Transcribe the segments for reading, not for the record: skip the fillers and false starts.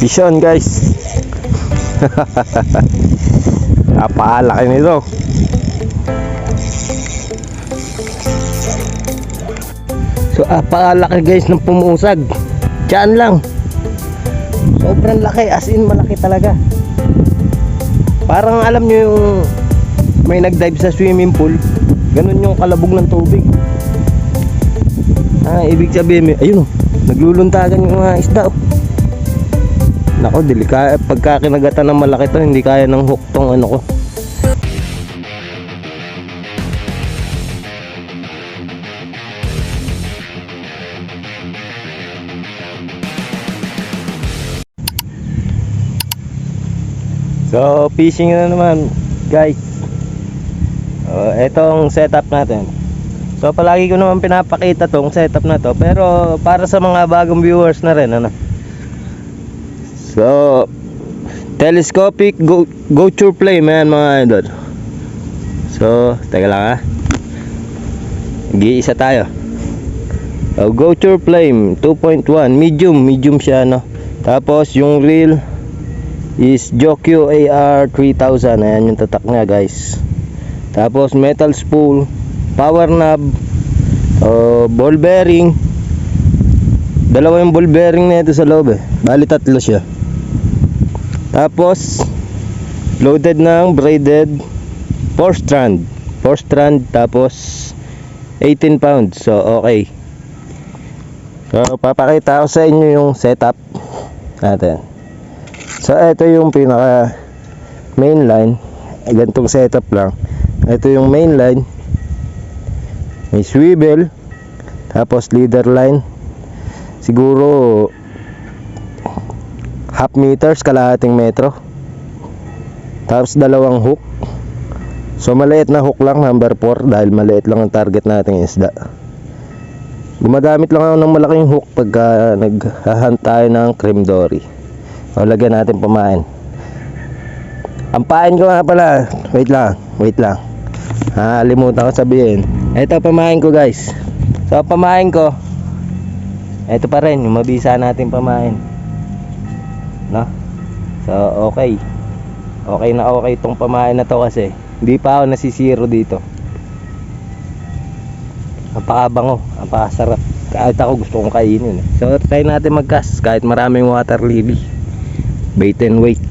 Vision guys. Napaalaki nito. So apaalaki guys ng pumusag. Diyan lang. Sobrang laki, as in malaki talaga. Parang alam nyo yung may nagdive sa swimming pool, ganun yung kalabog ng tubig. Ibig sabihin, ayun, nagluluntagan yung mga isda. Nako, pagka kinagatan ng malaki to, hindi kaya ng hook tong ano ko. So fishing na naman guys. Etong setup natin. So palagi ko naman pinapakita tong setup na to, pero para sa mga bagong viewers na rin ano. So telescopic GoTo Flame yan mga idol. So teka lang ha, nag-iisa tayo. GoTo Flame 2.1 medium siya no. Tapos yung reel is Jokyo AR 3000. Ayan yung tatak niya guys. Tapos metal spool, power knob, ball bearing. Dalawa yung ball bearing na ito sa loob bali tatlo siya. Tapos loaded ng braided 4 strand tapos 18 pounds. So okay. So papakita ko sa inyo yung setup natin. So ito yung pinaka main line. Gantong setup lang. Ito yung main line. May swivel. Tapos leader line. Siguro half meters, kalahating metro. Tapos dalawang hook. So maliit na hook lang, number 4, dahil maliit lang ang target nating isda. Gumagamit lang ako ng malaking hook pagka naghahunt tayo ng cream dory. O lagyan natin pamain. Ang pain ko nga pala, wait lang. Limutan ko sabihin. Ito pamain ko guys. So pamain ko, ito pa rin yung mabisa natin pamain no? So okay na okay itong pamain na to, kasi hindi pa ako nasisiro dito. Napakabango, napakasarap. Kahit ako gusto kong kainin So try natin mag-cast kahit maraming water lily. Bait and weight.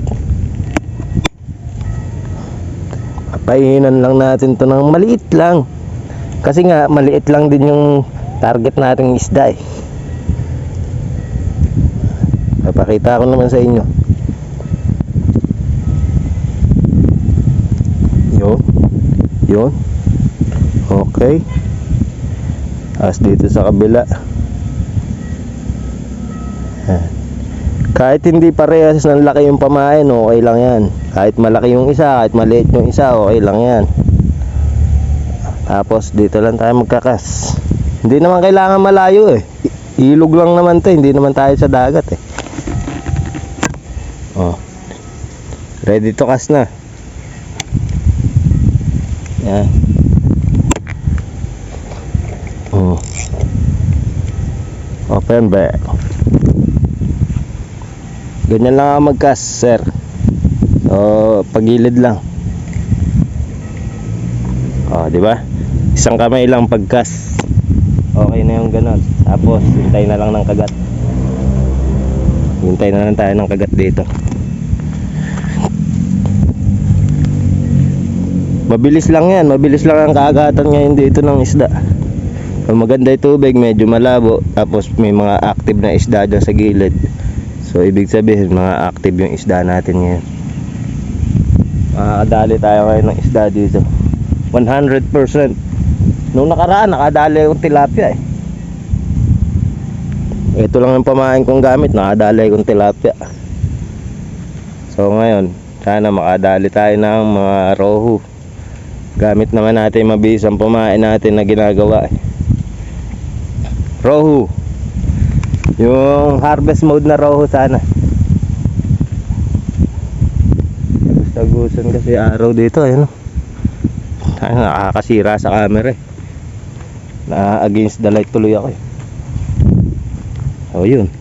Papahinan lang natin to ng maliit lang, kasi nga maliit lang din yung target nating isda Papakita ko naman sa inyo. Yun. Okay. As dito sa kabila. Kahit hindi parehas ng laki yung pamain, okay lang yan. Kahit malaki yung isa, kahit maliit yung isa, okay lang yan. Tapos dito lang tayo magkakas. Hindi naman kailangan malayo Ilog lang naman to, hindi naman tayo sa dagat Ready to cast na. Yan. Open back. Ganyan lang ako mag-cast, sir. So pagilid lang. Di ba? Isang kamay lang pag-cast. Okay na yung ganon. Tapos hintay na lang ng kagat. Hintay na lang tayo ng kagat dito. Mabilis lang yan. Mabilis lang ang kaagatan ngayon dito ng isda. Maganda yung tubig, medyo malabo. Tapos may mga active na isda dyan sa gilid. So ibig sabihin mga active yung isda natin ngayon. Makakadali tayo ngayon ng isda dito 100%. Nung nakaraan nakadali yung tilapia Ito lang yung pamain kong gamit, nakadali yung tilapia. So ngayon sana makadali tayo ng mga rohu. Gamit naman natin mabis ang pamain natin na ginagawa rohu. Yung harvest mode na rohu sana. Tagusan kasi araw dito nakakasira sa camera na against the light tuloy ako So yun,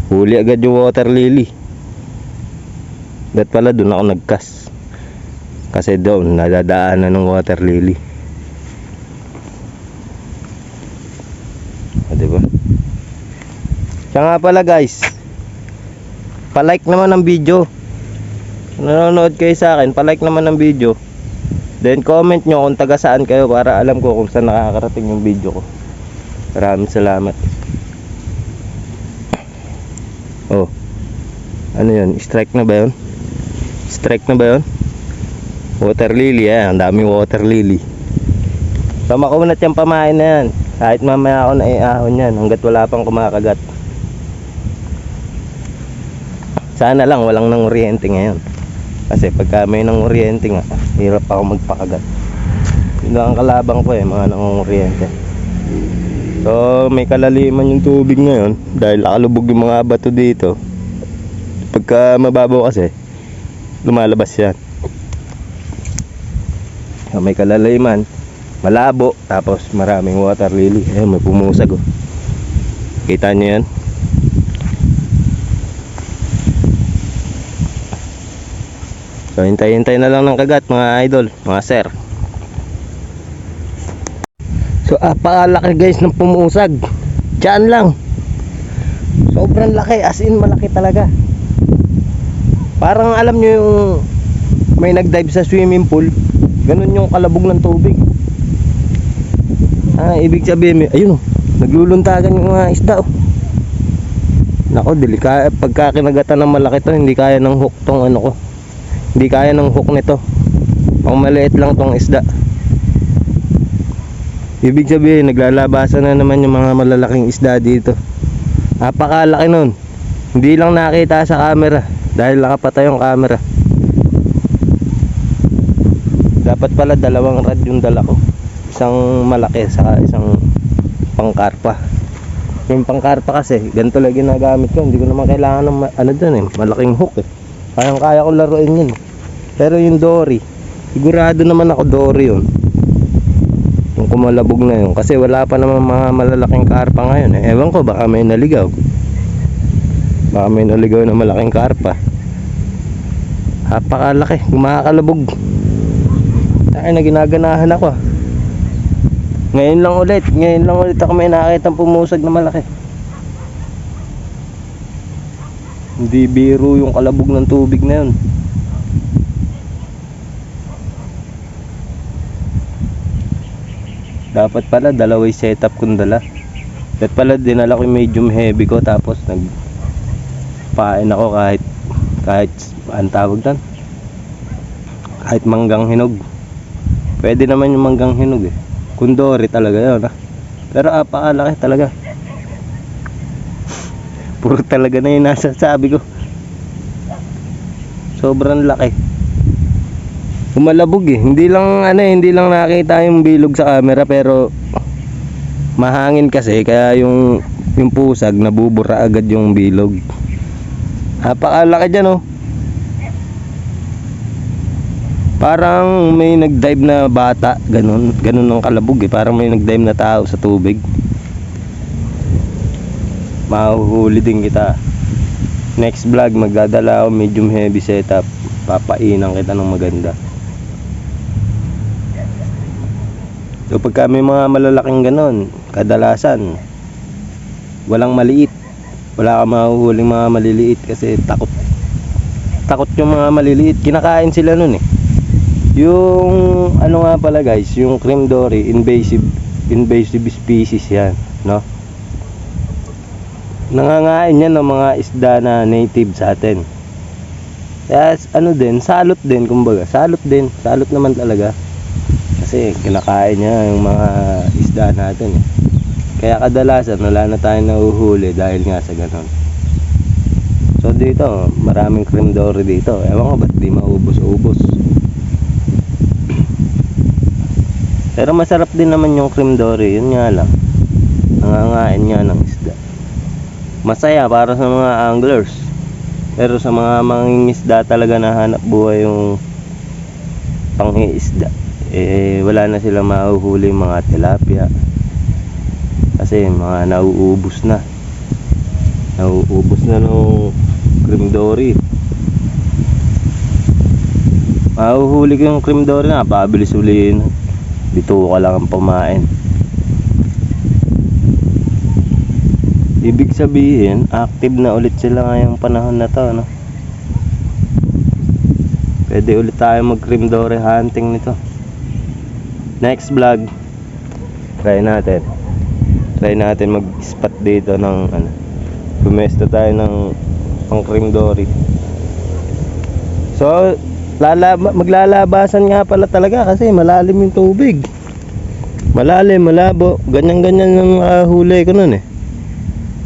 huli agad yung water lily. Dat pala doon ako nagkas. Kasi doon nadadaanan ng water lily. Diba? Siya nga pala guys, palike naman ng video. Nanonood kayo sa akin, palike naman ng video. Then comment nyo kung taga saan kayo para alam ko kung saan nakakarating yung video ko. Maraming salamat. Oh, ano yun? Strike na ba yun? Strike na ba yun? Water lily, ang daming water lily. So makunat yung pamain na yan. Kahit mamaya ako na iahon yan hanggat wala pang kumakagat. Sana lang walang nanguryente ngayon. Kasi pagka may nanguryente nga, hirap ako magpakagat. Yun lang ang kalabang ko mga nanguryente. So may kalaliman yung tubig ngayon dahil nakalubog yung mga bato dito. Pagka mababaw kasi lumalabas yan. So, may kalaliman, malabo, tapos maraming water lily. Ayun, may pumusag oh. Kita nyo yan? So hintay-hintay na lang ng kagat mga idol, mga sir. So apakalaki guys ng pumusag. Diyan lang. Sobrang laki, as in malaki talaga. Parang alam nyo yung may nagdive sa swimming pool, ganun yung kalabog ng tubig. Ibig sabihin, ayun oh, nagluluntagan yung mga isda oh. Nako, pagka kinagatan ng malaki to, hindi kaya ng hook tong ano ko. Hindi kaya ng hook nito. Pang maliit lang tong isda. Ibig sabihin, naglalabasan na naman yung mga malalaking isda dito. Napakalaki nun. Hindi lang nakita sa camera dahil nakapatay yung camera. Dapat pala dalawang rod yung dala ko. Isang malaki saka isang pangkarpa. Yung pangkarpa kasi ganito lang ginagamit ko. Hindi ko naman kailangan ng malaking hook eh. Kaya ko laruin yun. Pero yung dory, sigurado naman ako dory yun. Yung kumalabog na yun. Kasi wala pa naman mga malalaking karpa ngayon eh. Ewan ko, baka may naligaw. Baka may naligaw na malaking karpa. Napakalaki, kumakalabog. Ay, na ginaganahan ako. Ngayon lang ulit ako may nakakitang pumusag na malaki. Hindi biro yung kalabog ng tubig na yun. Dapat pala dalawa yung setup kong dala. Dapat pala dinala ko yung medium heavy ko. Tapos nagpain ako kahit ang tawag doon, kahit manggang hinog. Pwede naman yung manggang hinog eh. Kundori talaga yun Pero apakalaki talaga. Puro talaga na yung nasasabi ko. Sobrang laki. Umalabog eh. Hindi lang nakita yung bilog sa camera, pero mahangin kasi kaya yung pusag nabubura agad yung bilog. Napakalaki dyan oh. Parang may nagdive na bata, ganun ang kalabog eh. Parang may nagdive na tao sa tubig. Mahuhuli din kita. Next vlog magdadala ako medium heavy setup. Papainan kita ng maganda. So pagka may mga malalaking ganun, kadalasan walang maliit. Wala ka mahuhuling mga maliliit kasi takot yung mga maliliit. Kinakain sila nun eh. Yung ano nga pala guys, yung cream dory, invasive species yan, no? Nangangain yan ng mga isda na native sa atin. Kaya salot din kumbaga. Salot naman talaga. Kasi kinakain niya yung mga isda natin eh. Kaya kadalasan wala na tayong nahuhuli dahil nga sa ganon. So dito, maraming cream dory dito. Ewan ko ba't di maubos-ubos. Pero masarap din naman yung cream dory. Yun nga lang, nangangain nga ng isda. Masaya para sa mga anglers. Pero sa mga mangingisda talaga na hanap buhay yung panghiisda, wala na silang mahuhuli mga tilapia. Kasi mga nauubos na nung cream dory. Mahuhuli ko yung cream dory na, pabilis ulihin. Bito ka lang ang pamain. Ibig sabihin, active na ulit sila ngayong panahon na to, no? Pwede ulit tayo mag cream dory hunting nito. Next vlog, try natin mag spot dito ng ano, pumesto tayo ng pang cream dory. So maglalabasan nga pala talaga kasi malalim yung tubig. Malalim, malabo. Ganyan-ganyan yung huli ko nun eh.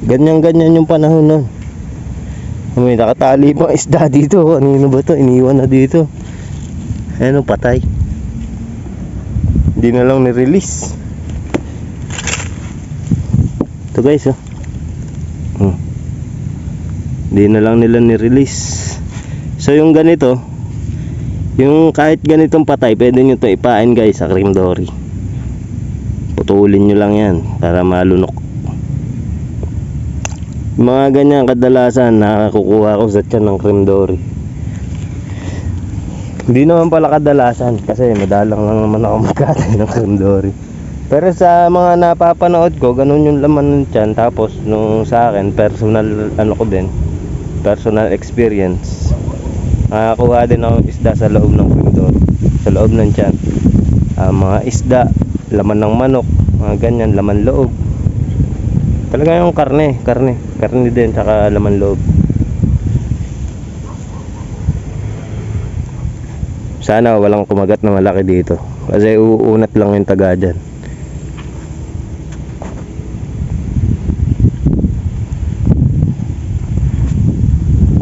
Ganyan-ganyan yung panahon nun. May nakatali pang isda dito. Ano ba to? Iniwan na dito. Ayan, patay. Hindi na lang ni-release. Ito guys, oh. Hindi na lang nila ni-release. So yung ganito, yung kahit ganitong patay, pwede nyo ito ipain guys sa cream dory. Putulin nyo lang yan para malunok. Mga ganyan kadalasan nakakukuha ko sa tiyan ng cream dory. Hindi naman pala kadalasan kasi madalang lang naman ako magkatay ng cream dory. Pero sa mga napapanood ko, ganun yung laman ng tiyan. Tapos nung sa akin, personal ano ko din, personal experience, nakakuha din ako isda sa loob ng cream dory, sa loob ng tiyan. Mga isda, laman ng manok, mga ganyan, laman loob. Talaga yung karne din, saka laman loob. Sana walang kumagat na malaki dito kasi uunat lang yung taga dyan.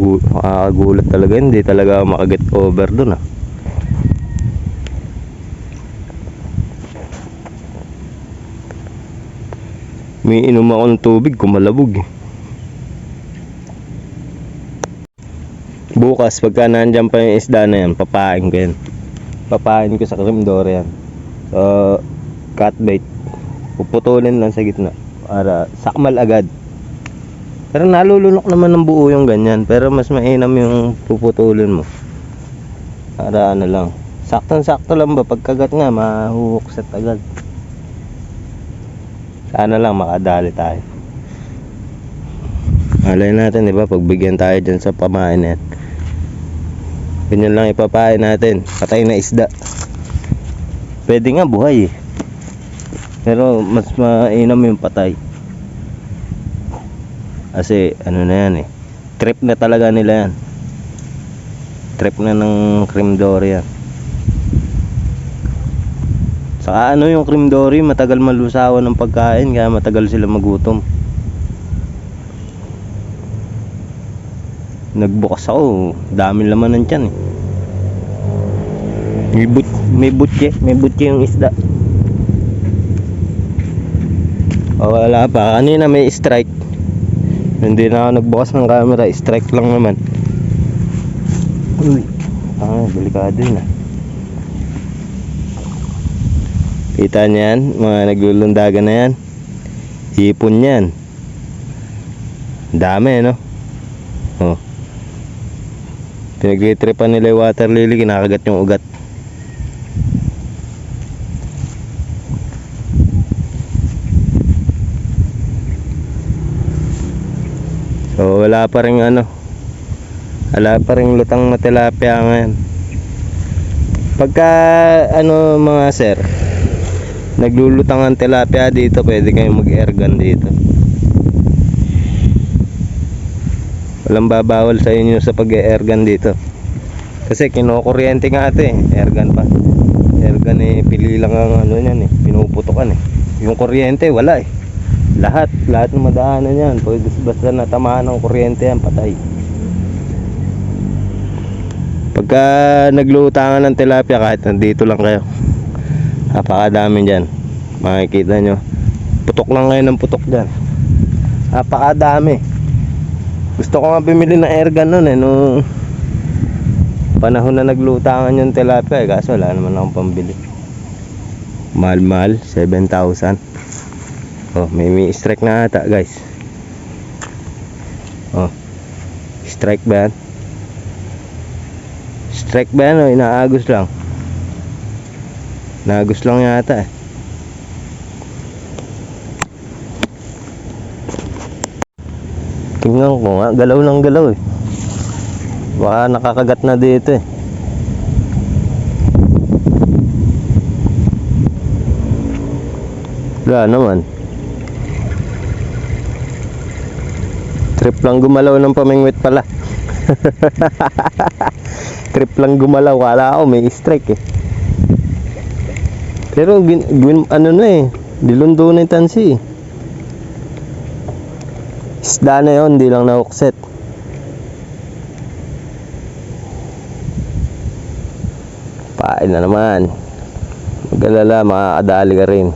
Makakagulat talaga, hindi talaga makaget over dun ah. May inom ako ng tubig, kumalabog eh. Bukas pagka nandyan pa yung isda na yan, papain ko yan. Papain ko sa cream dory yan. So cut bait, puputulin lang sa gitna para sakmal agad. Pero nalulunok naman ng buo yung ganyan. Pero mas mainam yung puputulin mo. Para ano lang, saktong-sakto lang ba, pagkagat nga mahuhukset agad. Sana lang makadali tayo. Malay natin, diba, pagbigyan tayo dyan sa pamain yan. Ganyan lang ipapain natin. Patay na isda. Pwede nga buhay eh. Pero mas mainam yung patay. Kasi ano na yan eh, trip na talaga nila yan. Trip na ng cream dory yan. Saka ano yung cream dory, matagal malusawan ng pagkain, kaya matagal sila magutom. Nagbukas ako, dami laman ng tiyan eh. May butye yung isda. O wala pa, kanina may strike. Hindi na ako nagbukas ng camera, strike lang naman. Uy, delikado yun ah. Kita niyan, mga naglulundagan na yan. Hipon yan. Dami no. Oh. Pinagtitripan nila yung water lily, kinakagat yung ugat. So wala pa ring ano, wala pa ring lutang na tilapia ngayon. Pagka ano mga sir, naglulutang ang tilapia dito, pwede kayong mag-airgun dito. Walang babawal sa inyo sa pag-airgun dito. Kasi kinokuryente nga ito eh, airgun pa. Airgun eh, pili lang ang ano niyan eh, pinuputukan eh. Yung kuryente wala eh. Lahat ng madaanan yan, pwede basta natamaan ng kuryente yan, patay. Pagka naglutangan ng tilapia, kahit nandito lang kayo, napakadami dyan. Makikita nyo, putok lang ngayon ng putok dyan. Napakadami. Gusto ko nga bumili ng airgun nun eh, nung panahon na naglutangan yung tilapia eh, kaso wala naman akong pambili. Mahal, 7,000. Oh, may strike na ata guys. Oh, strike ba yan? Strike. Strike ba yan o inaagos lang? Naagos lang yata eh. Tingnan ko nga, galaw ng galaw eh. Baka nakakagat na dito eh. Wala naman. Trip lang gumalaw ng pamingwit pala. Trip lang gumalaw, wala ako may strike eh. Pero ano na eh, dilundo na yung tansi eh. Isda na yun, hindi lang na-offset. Pain na naman. Mag-alala, makakadali ka rin.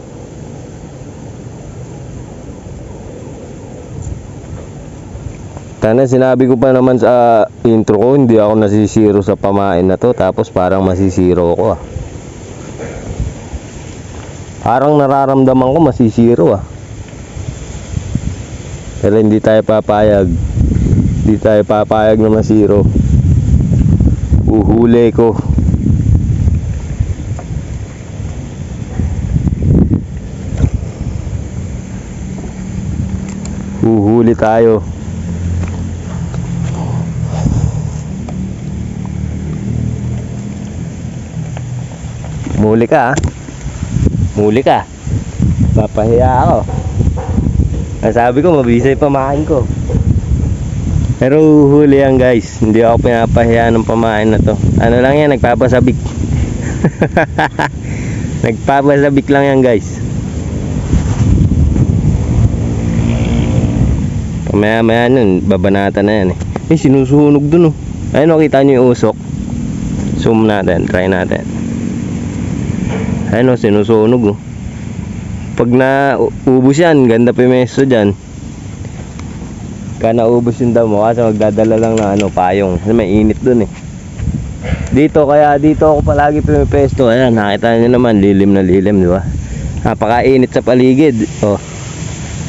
Tana, sinabi ko pa naman sa intro ko, hindi ako nasisiro sa pamain na to. Tapos parang masisiro ko ah. Parang nararamdaman ko masisiro ah. Pero hindi tayo papayag. Hindi tayo papayag na masiro. Uhuli ko. Uhuli tayo. Muli ka ah. Muli ka. Papahiya ako. Sabi ko mabisay pamain ko. Pero huli yan guys. Hindi ako pinapahiya ng pamain na to. Ano lang yan, nagpapasabik. Nagpapasabik lang yan guys. Maya maya nun, babanata na yan eh. Sinusunog dun oh. Ayun o, kita nyo yung usok. Zoom natin, try natin. Ayun o, sinusunog oh. Pag naubos yan, ganda pa yung meso dyan. Kaya naubos yung damo kasi magdadala lang na ano, payong. Kasi may init dun eh. Dito, kaya dito ako palagi pumipesto. Ayan, nakita nyo naman, lilim na lilim, di ba? Napakainit sa paligid. Oh,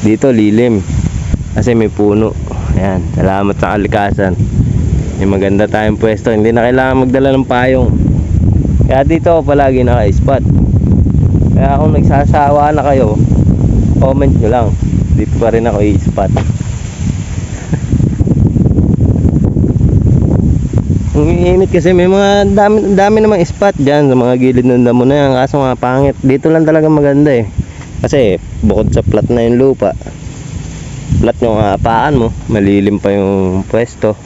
dito lilim. Kasi may puno. Ayan, salamat sa kalikasan. May maganda tayong pwesto. Hindi na kailangan magdala ng payong. Kaya dito ako palagi naka-spot. Kaya kung nagsasawa na kayo, comment nyo lang. Dito pa rin ako i-spot. Ang iinit kasi may mga dami namang spot dyan sa mga gilid ng damo na yan. Kaso mga pangit. Dito lang talaga maganda eh. Kasi bukod sa flat na yung lupa, flat yung paan mo, malilim pa yung pwesto,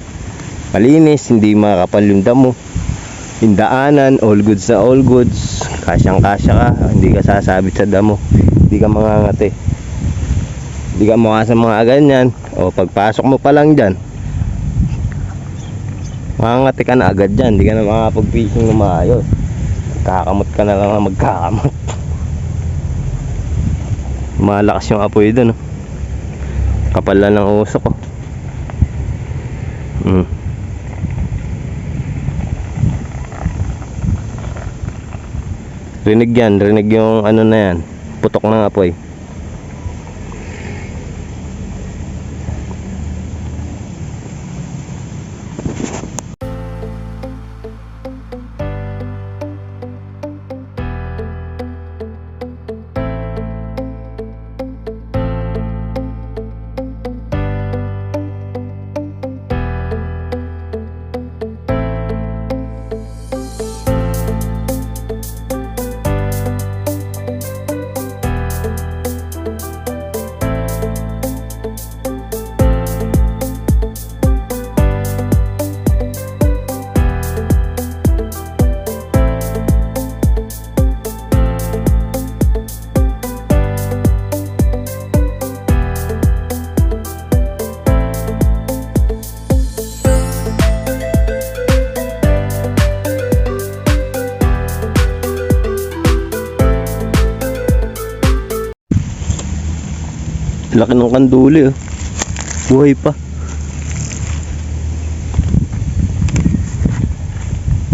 malinis, hindi makakapal yung damo, yung daanan, all goods na all goods, kasyang kasya ka, hindi ka sasabit sa damo, hindi ka mangangati, hindi ka mukha sa mga ganyan. O pagpasok mo pa lang dyan, mangangati ka na agad dyan, hindi ka na makapag-fishing na maayos, kakamot ka na lang na magkakamot. Malakas yung apoy dun, no? Kapal lang ng usok ko. Rinig yan, rinig yung ano na yan, putok ng apoy. Laki ng kanduli oh. Buhay pa.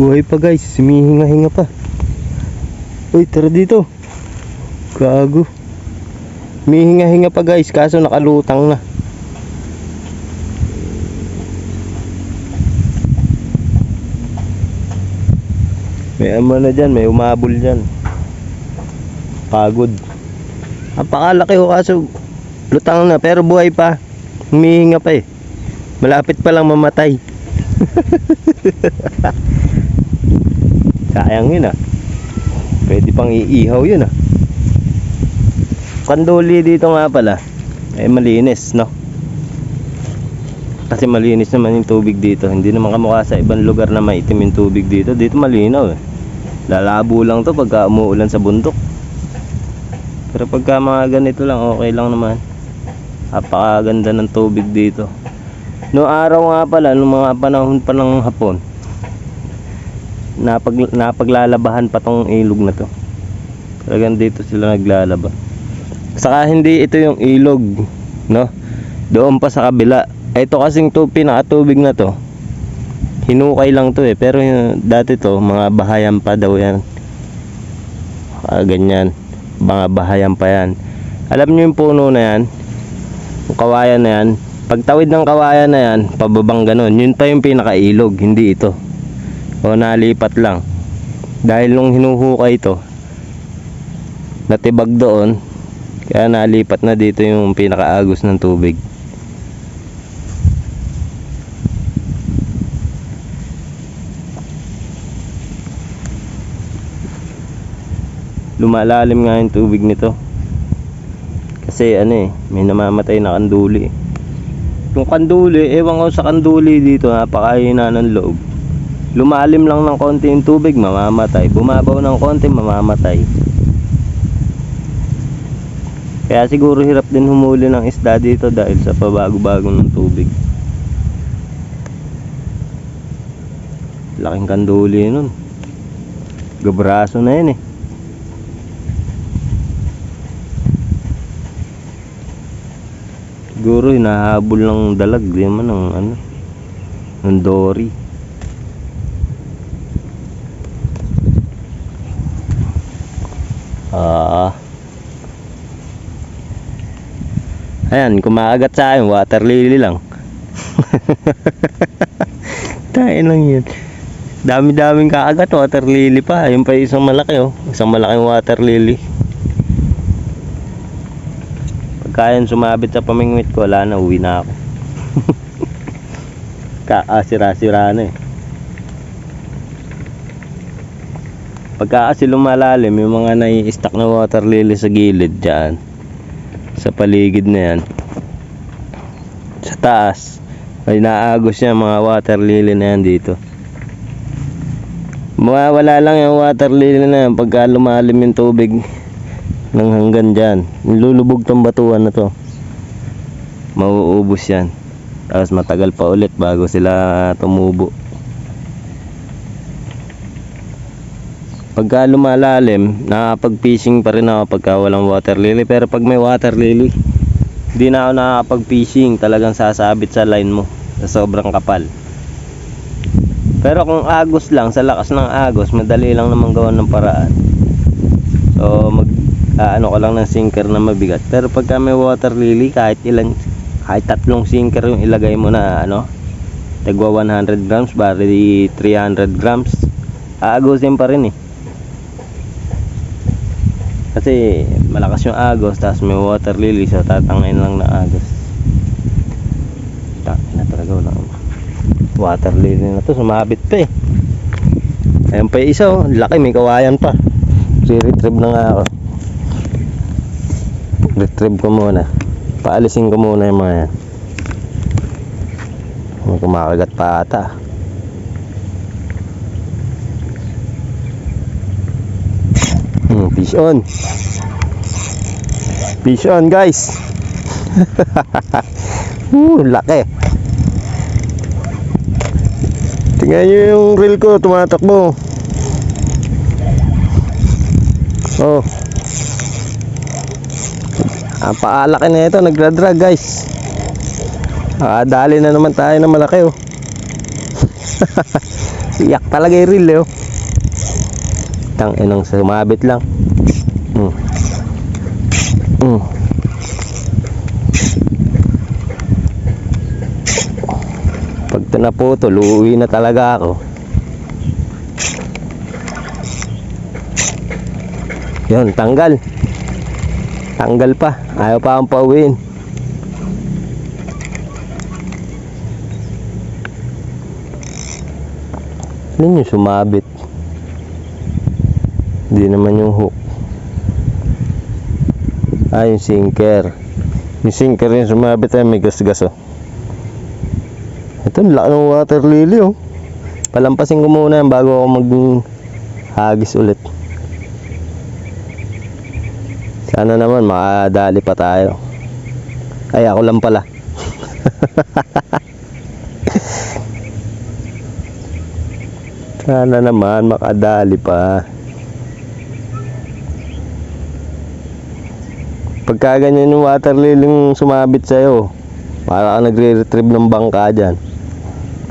Buhay pa guys, sumihinga-hinga pa. Uy, tara dito. Gago. Humihinga-hinga pa guys, kaso nakalutang na. May ano na dyan, may umabol dyan. Pagod. Napakalaki o kaso lutang na pero buhay pa. Humihinga pa eh. Malapit pa lang mamatay. Sayang yun ah. Pwede pang iihaw yun ah. Kanduli dito nga pala eh malinis no. Kasi malinis naman yung tubig dito. Hindi naman kamukha sa ibang lugar na maitim yung tubig dito. Dito malinaw eh. Lalabo lang to pagka umuulan sa bundok. Pero pagka mga ganito lang okay lang naman. Napakaganda ng tubig dito. Noong araw nga pala, noong mga panahon pa ng hapon, napaglalabahan pa tong ilog na to. Talagang dito sila naglalaba. Saka hindi ito yung ilog, no? Doon pa sa kabila. Ito kasing pinakatubig na to. Hinukay lang to eh. Pero dati to, mga bahayan pa daw yan. Ganyan. Mga bahayan pa yan. Alam nyo yung puno na yan? Yung kawayan na yan? Pagtawid ng kawayan na yan, pababang ganun. Yun pa yung pinakailog, hindi ito. O nalipat lang. Dahil nung hinuhukay ito, natibag doon, kaya nalipat na dito yung pinakaagos ng tubig. Lumalalim nga yung tubig nito. Kasi ano eh, may namamatay na kanduli. Yung kanduli, ewan ko sa kanduli dito, napakahina ng loob. Lumalim lang ng konti yung tubig, mamamatay. Bumabaw ng konti, mamamatay. Kaya siguro hirap din humuli ng isda dito dahil sa pabago-bago ng tubig. Laking kanduli nun. Gabraso na yun eh. Siguro hinahabol ng dalag, di man ng dory. Ayan, kumakagat sa akin, water lily lang. Tain lang yun. Dami-daming kakagat, water lily pa. Ayun pa isang malaki oh, isang malaking water lily. Kaya sumabit sa pamingwit ko, wala na, uwi na ako. Kakasira-sira na eh. Pagka kasi lumalalim, yung mga nai-stack na water lily sa gilid dyan, sa paligid na yan, sa taas, ay naagos niya mga water lily na yan dito. Mawawala lang yung water lily na yan pagka lumalim yung tubig nang hanggang dyan. Lulubog tong batuan na to, mauubos yan. Tapos matagal pa ulit bago sila tumubo. Pagka lumalalim, nakakapag-fishing pa rin ako pagka walang water lily. Pero pag may water lily, hindi na ako nakakapag-fishing. Talagang sasabit sa line mo sa sobrang kapal. Pero kung agos lang, sa lakas ng agos, madali lang naman gawan ng paraan. So ano ko lang ng sinker na mabigat. Pero pagka may water lily, kahit tatlong sinker yung ilagay mo na tagwa 100 grams, bali 300 grams, aagosin pa rin eh. Kasi malakas yung agos, tapos may water lily, so tatangin lang na agos. Tangin na talaga, wala water lily na to, sumabit pa eh. Ayun pa yung isa oh, laki, may kawayan pa. Retrieve na nga ako. Retrieve ko muna, paalisin ko muna yung mga yan. May kumakagat pa ata. Fish on. Fish on guys. Laki. Tingnan nyo yung reel ko, tumatakbo. Oh, ang paalaki na ito, nagdradrag guys. Dali na naman tayo na malaki oh. Iyak talaga yung reel oh. Tanginang sumabit lang. Pag naputol, uuwi na talaga ako. Yun, tanggal. Tanggal pa. Ayaw pa akong pauwiin. Ano yung sumabit? Hindi naman yung hook. Yung sinker. Yung sinker yung sumabit ay may gas-gas oh. Ito, laki ng water lily oh. Palampasin ko muna yan bago ako mag-hagis ulit. Sana naman makadali pa tayo. Ay, ako lang pala. Sana naman makadali pa. Pagka ganyan yung water lily yung sumabit sa'yo, para ka nagre-retrieve ng bangka dyan.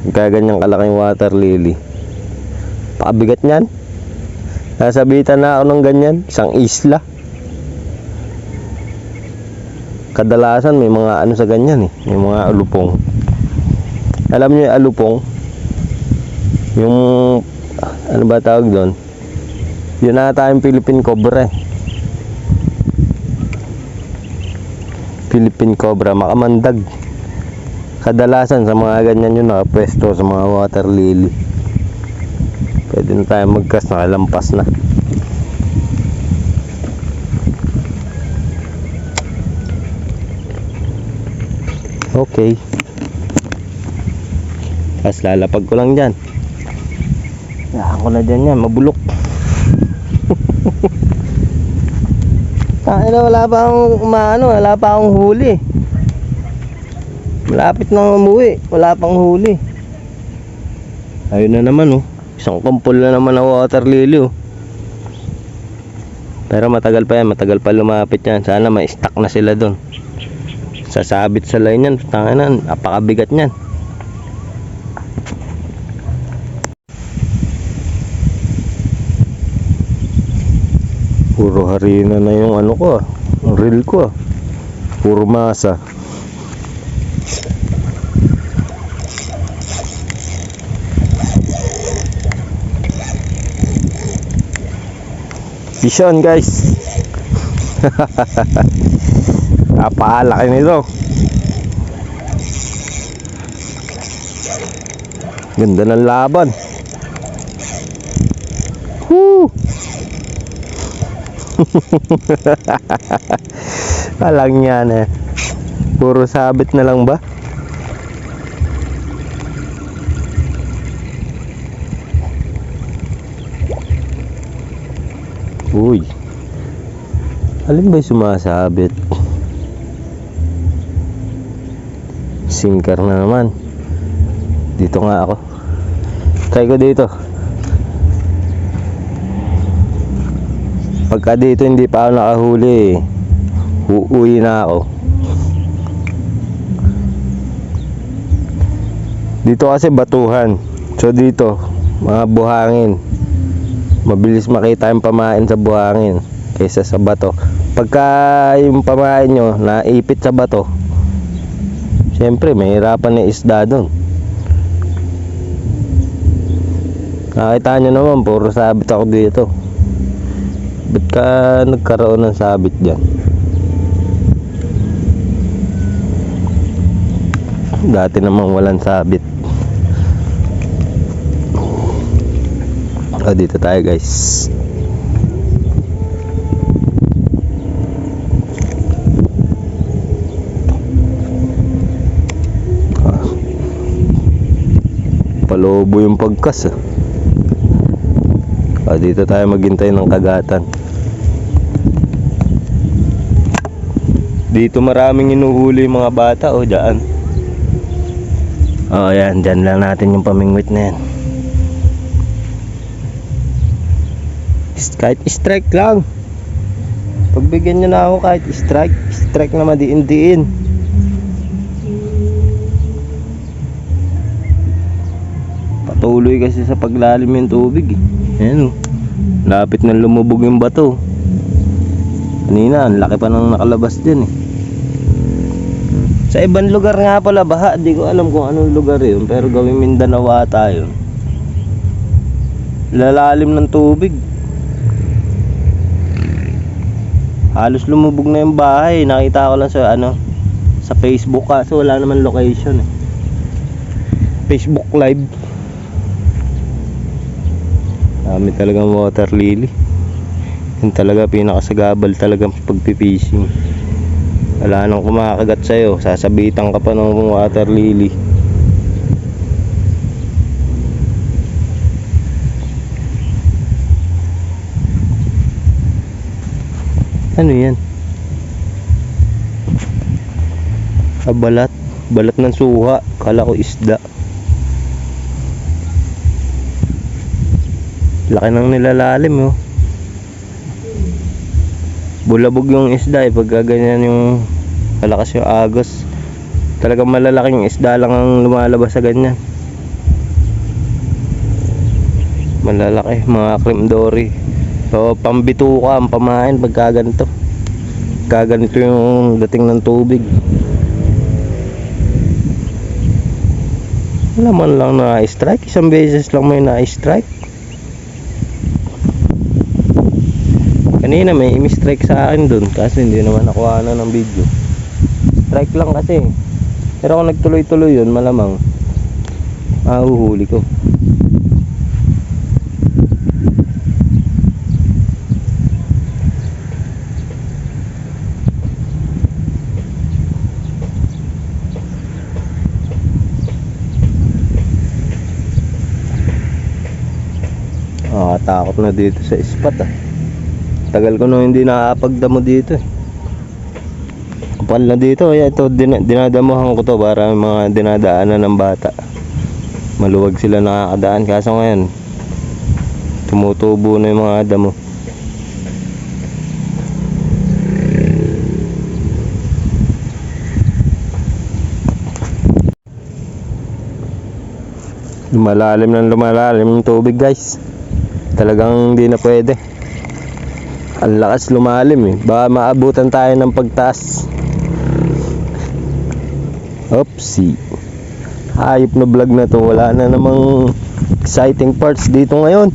Pagka ganyan kalaking water lily, pakabigat nyan. Nasabitan na ako ng ganyan, isang isla. Kadalasan may mga ano sa ganyan eh, may mga alupong. Alam niyo yung alupong? Yung ano ba tawag doon? Yun na tayong Philippine Cobra eh. Philippine Cobra, makamandag. Kadalasan sa mga ganyan yun nakapwesto sa mga water lily. Pwede na tayo mag-cast, nakalampas na. Okay. Tapos lalapag ko lang dyan. Yahan ko na dyan yan, mabulok. Wala pa akong wala pa akong huli. Malapit nang umuwi, wala pang huli. Ayun na naman oh. Isang kumpol na naman na water lily oh. Pero matagal pa yan, matagal pa lumapit yan. Sana may stock na sila doon. Sasabit sa line yan, tanganan, napakabigat niyan. Puro harina na yung ano ko ang reel ko puro masa. Vision guys. Napaalaki nito. Ganda ng laban. Woo! Alang yan eh. Puro sabit na lang ba? Uy. Alin ba yung sumasabit? Sinker na naman. Dito nga ako. Try ko dito. Pagka dito hindi pa ako nakahuli, uuwi na ako. Dito kasi batuhan. So dito, mga buhangin. Mabilis makita yung pamain sa buhangin kaysa sa bato. Pagka yung pamain nyo naipit sa bato, siyempre mahirapan na isda dun. Nakita nyo naman, puro sabit ako dito. Ba't ka nagkaroon ng sabit dyan? Dati namang walang sabit. Dito tayo guys. Palobo yung pagkas dito tayo maghintay ng kagatan. Dito maraming inuhuli yung mga bata dyan. Yan, dyan lang natin yung pamingwit na yan. Kahit strike lang, pagbigyan nyo na ako kahit strike na madiin-diin. Patuloy kasi sa paglalim yung tubig Ayan lapit na lumubog yung bato. Kanina ang laki pa nang nakalabas dyan Sa ibang lugar nga pala baha, di ko alam kung anong lugar yun, pero gawing Mindanao ata yun. Lalalim ng tubig. Halos lumubog na yung bahay. Nakita ko lang sa sa Facebook, kaso wala naman location eh. Facebook live. Dami talagang water lily. Yun talaga pinakasagabal talagang pagpipishing. Wala nang kumakagat sa'yo, sasabitan ka pa ng water lily. Ano yan? Balat. Balat ng suha. Kala ko isda. Laki ng nilalalim oh. Bulabog yung isda eh. Pagka ganyan yung malakas yung agos. Talagang malalaking isda lang ang lumalabas sa ganyan. Malalaki. Mga cream dory. So pambituka ang pamain pagka ganito. Pagka ganito yung dating ng tubig. Wala man lang na-strike. Isang beses lang may na-strike. Kanina may imi-strike sa akin dun, kasi hindi naman nakuha na ng video. Strike lang kasi. Pero kung nagtuloy-tuloy yun, malamang mahuhuli ko. Takot na dito sa spot ah. Tagal ko nung hindi nakakapagdamo dito eh. Kapal na dito. Kaya ito dinadamuhan ko to para mga dinadaanan ng bata. Maluwag sila nakakadaan. Kaso ngayon tumutubo na yung mga damo. Lumalalim yung tubig guys. Talagang hindi na pwede. Ang lakas lumalim eh. Baka maabutan tayo ng pagtaas. Oopsie. Hayop na vlog na to. Wala na namang exciting parts dito ngayon.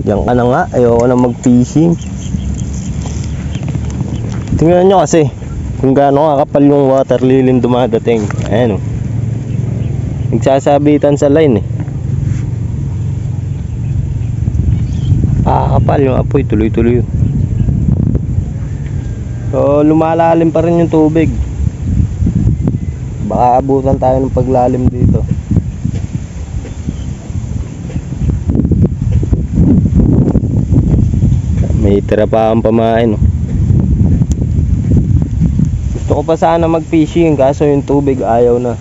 Diyan ka na nga. Ayoko na mag-fishing. Tingnan nyo kasi kung gaano kakapal yung water lily dumadating. Ayan o. Nagsasabitan sa line eh. Kapal yung apoy, tuloy-tuloy. So lumalalim pa rin yung tubig. Baka abutan tayo ng paglalim dito. May tira pa akong pamain oh. Gusto ko pa sana mag-fishing, kaso yung tubig ayaw na.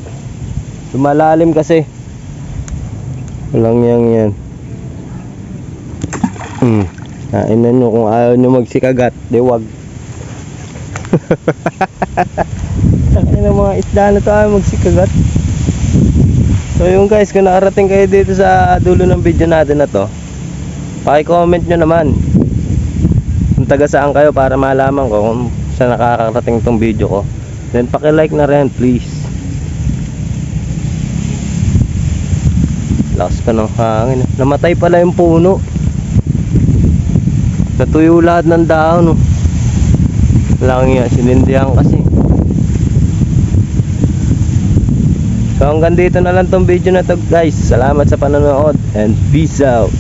Lumalalim kasi. Walang yan. Kainan nyo kung ayaw nyo magsikagat, di wag. Takay na mga isda na to ayaw magsikagat. So yung guys, kung nakarating kayo dito sa dulo ng video natin na to, paki-comment nyo naman kung taga saan kayo para malaman ko kung saan nakakarating tong video ko. Then paki-like na rin please. Lakas pa ng hangin. Namatay pala yung puno. Natuyo lahat ng dahon oh. Lang yan, sinindihan kasi. So hanggang dito na lang tong video na to guys. Salamat sa panonood and peace out.